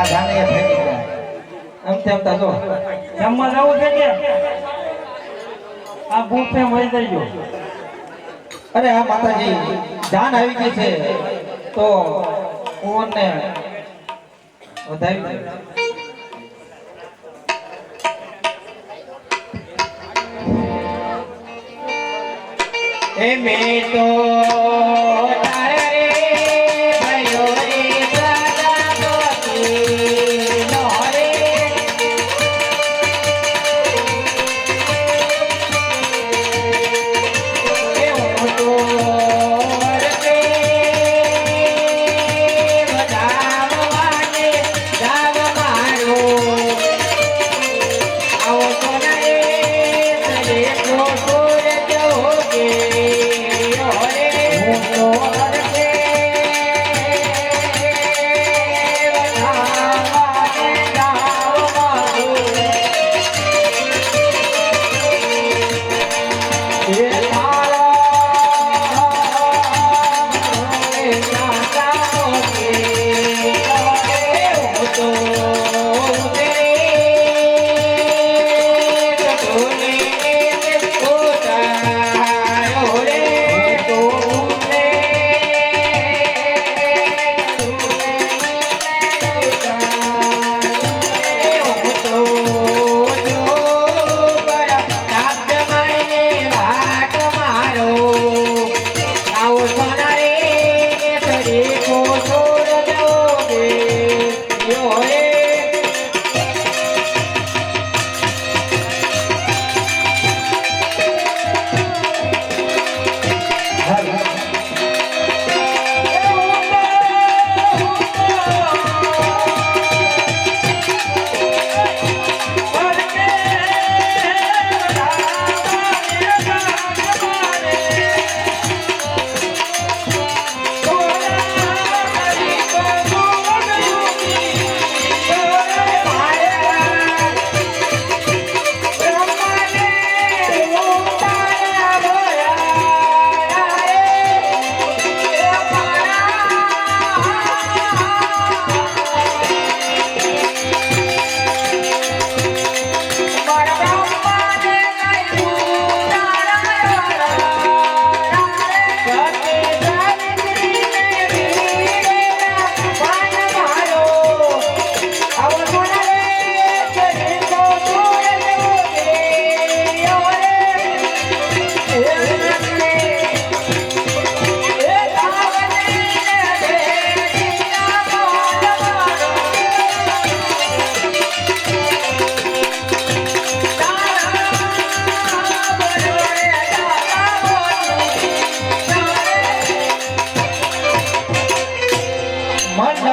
આ જાને એ થઈ ગયા એમ તેમ તા જો જમવા જવું છે કે આ બુફે મળી જઈજો. અરે આ માતાજી જાન આવી ગઈ છે તો કોને વધાવી દે. એ મેં તો તારે રે भयो રે પ્રજાપતિ નો રે એ હું તો રે વધાવવાને જાવ મારો આવો સોના રે સરે કો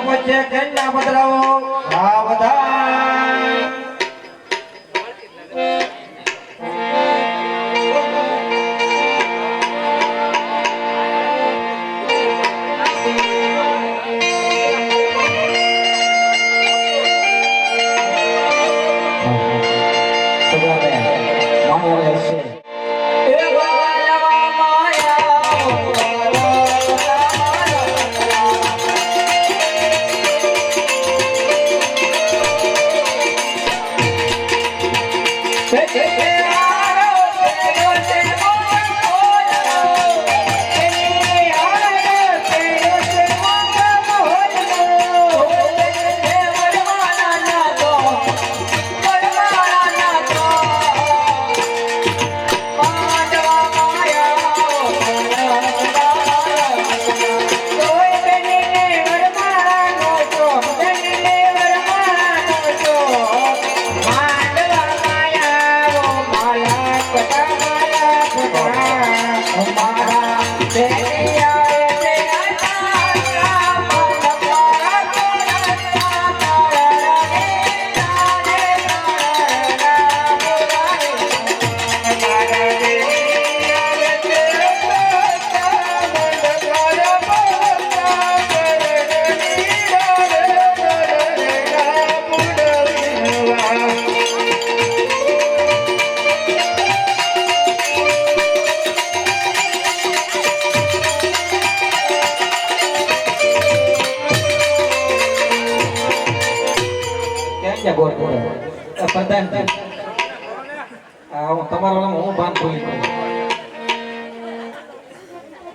વચ્ચે કેન્ના બદલાવો આ બધા ક્યાં ગોળ પડે પ્રધાનજી આ હું તમારા વાળામાં હું ભાન ભૂલી ગયો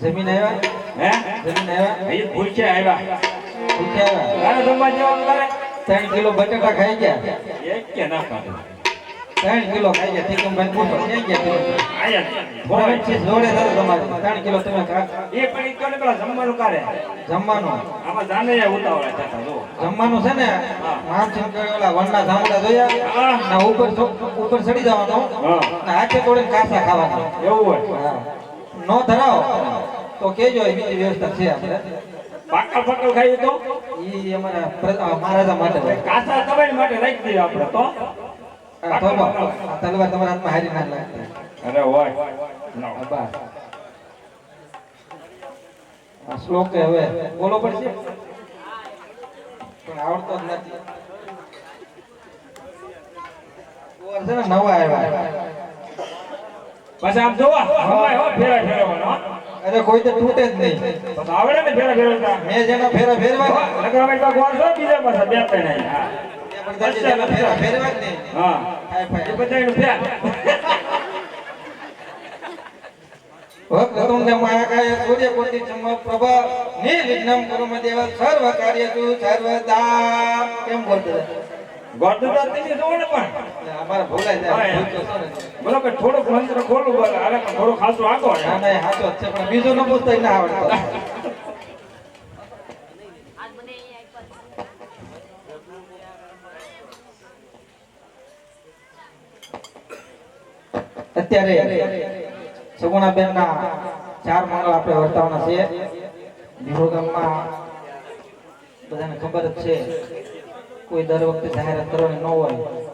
જમીન આવ્યા હે જમીન આવ્યા એ ભૂખ્યા આવ્યા ભૂખ્યા આવ્યા ગાને જમવા જવાનું કરે 3 કિલો બટાટા ખાઈ ગયા એક કે ના ખાધું 3 કિલો ખાઈ ગયા ઠીકમભાઈ પૂછો ક્યાં ગયા તમે આયા થોડા ચીજ જોડે ધરો તમારે 3 કિલો તમે ખા એ પણ ઈ કોને પેલા જમવાનું કરે જમવાનું આમાં જાને ઉતાવળા થતા જો જમવાનું છે ને માનસિંહ કે ઓલા વનના જામડા જોયા ના ઉપર ચડી જવાનો હા ને હાથે તોડીને કાસા ખાવાના એવું હોય હા નો ધરાવો તો કેજો એ બીજી વ્યવસ્થા છે આપણે પાકલ પાકલ ખાઈએ તો ઈ અમારા મહારાજા માટે હોય. કાસા તમારી માટે રાખી દઈએ આપણે તો આ થોભો, આ તલવાર તમારા હાથમાં હારી ના લાગતી અરે હોય ના બસ આ શ્લોક હવે બોલો પડશે પણ આવડતો જ નથી ઓર છે ને નવા આવ્યા પછી આમ જોવા હમાય હો ફેરા ફેરવાનો અરે કોઈ તો તૂટે જ નહીં પછી આવડે ને ફેરા ફેરવતા મેં જેના ફેરા ફેરવા નકર અમે તો ગોળ છો બીજા પાસે બે ત્રણ હા જેના ફેરા ફેરવા જ નહીં હા હાય ફાય એ બધાયનું ફેર વક્રતુંડ મહાકાય સૂર્યકોટિ સમપ્રભા નિર્વિઘ્નં કુરુ દેવ સર્વ કાર્યેષુ સર્વદા કેમ બોલતો ગોળ તો તેની જોવો ને પણ અમારા ભૂલાઈ જાય બોલો કે થોડુંક મંત્ર ખોલું બોલે અરે પણ થોડું ખાસું આગો ના ના હાચો જ છે પણ બીજો ન પૂછતા ના આવડતો અત્યારે સગુણાબેન ના 4 મંગળ આપણે વર્તાવના છે વિહો ગામમાં બધાને ખબર જ છે કોઈ દર વખતે જાહેરાત કરવાની ન હોય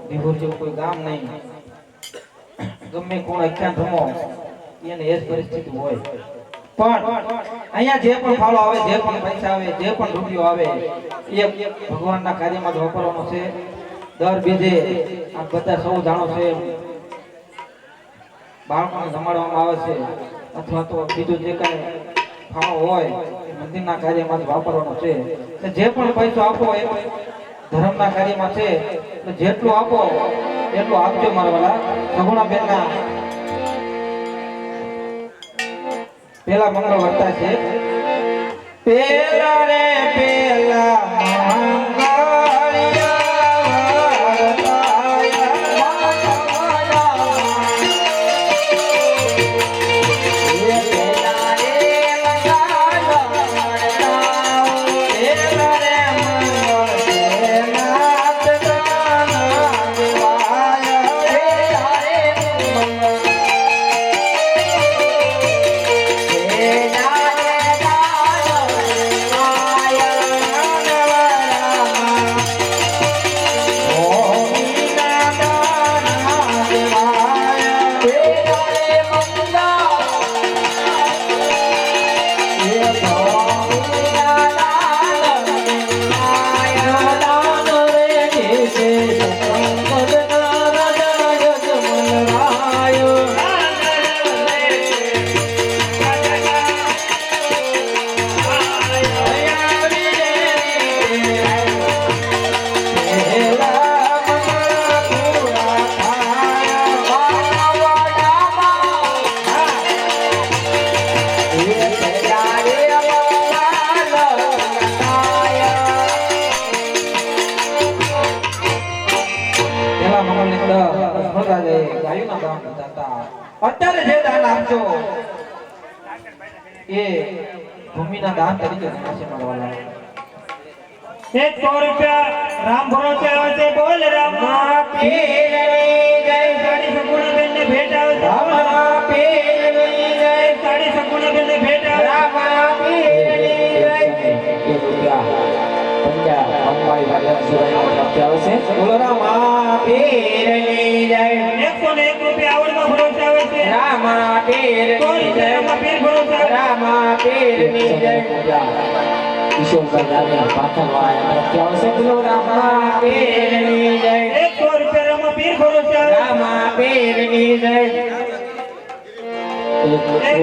વિહુર જેવું કોઈ ગામ નહીં ગમે કોણ અખ્યાન રમો એને એ જ પરિસ્થિતિ હોય પણ અહીંયા જે પણ ફાળો આવે જે પણ પૈસા આવે જે પણ રૂપિયો આવે એ ભગવાનના કાર્યમાં જ વાપરવાનો છે દર બીજે આ બધા સૌ જાણો છે બાળકોને જમાડવામાં આવે છે અથવા તો બીજું જે કાંઈ ફાળો હોય એ મંદિરના કાર્યમાં જ વાપરવાનો છે જે પણ પૈસો આપો એ ધર્મના કાર્યમાં છે એટલે જેટલું આપો એટલું આપજો મારા વાલા સગુણાબેનના પેલા મંગળ વર્તા છે પેલા રે પેલા અત્યારે જે દાન આપજો એ ભૂમિના દાન તરીકે ગણાશે મારા વાલા 100 રૂપિયા રામ ભરોસે આવે છે બોલ રામ પીરની જય સાડી સગુણાબેન ને ભેટ આવે છે રામ પીરની જય સાડી સગુણાબેન ને ભેટ આવે રામ પીરની જય બોલો રામા પીરની જય 101 રૂપિયા આવડમાં ભરોસે આવે છે રામા પીરની જય પીર ભરોસે આવે રામા પીરની જય રામા પીરની જય 100 રૂપિયા રામા પીર ભરોસે આવે રામા પીરની જય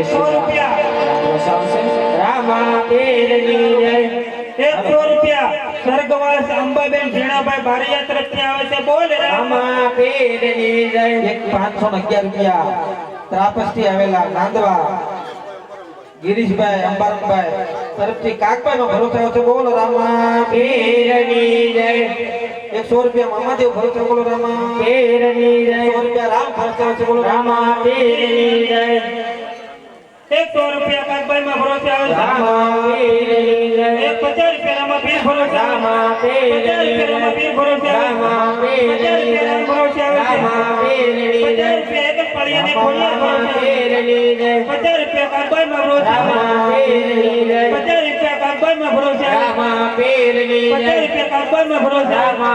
100 રૂપિયા રામા પીરની જય 100 રૂપિયા સ્વર્ગવાસ અંબાબેન ઝીણાભાઈ નાનભાઈ બારિયા તરફથી આવે છે બોલ રામ રામા પીરની જય એક 511 રૂપિયા ત્રાપસથી આવેલા નાંદવા ગિરીશભાઈ અંબારભાઈ તરફથી કાકભાઈ નો ભરોસો આવ્યો છે બોલો રામા પીરની જય 100 રૂપિયા મામાદેવ ભરોસો બોલો રામા પીરની જય 100 રૂપિયા રામ ભરોસો આવ્યો છે બોલો રામા પીરની જય 100 રૂપિયા કાકભાઈ માં ભરોસે આવે છે રામા પીરની જય 50 રૂપિયા માં પીર ભરોસે આવે રામા છે પીરની 50 રૂપિયા માં પીર ભરોસે આવે છે રામા 50 રૂપિયા ભરોસે આવે છે રામા પીરની 50 જય રૂપિયા એક પળિયાની ખોડિયા ભરોસે આવે છે પીરની જય 50 રૂપિયા કાકભાઈ માં ભરોસે આવે રામા પીરની જય 50 રૂપિયા કાકભાઈ માં ભરોસે આવે રામા પીરની 50 જય રૂપિયા કાકભાઈ માં ભરોસે આવે રામા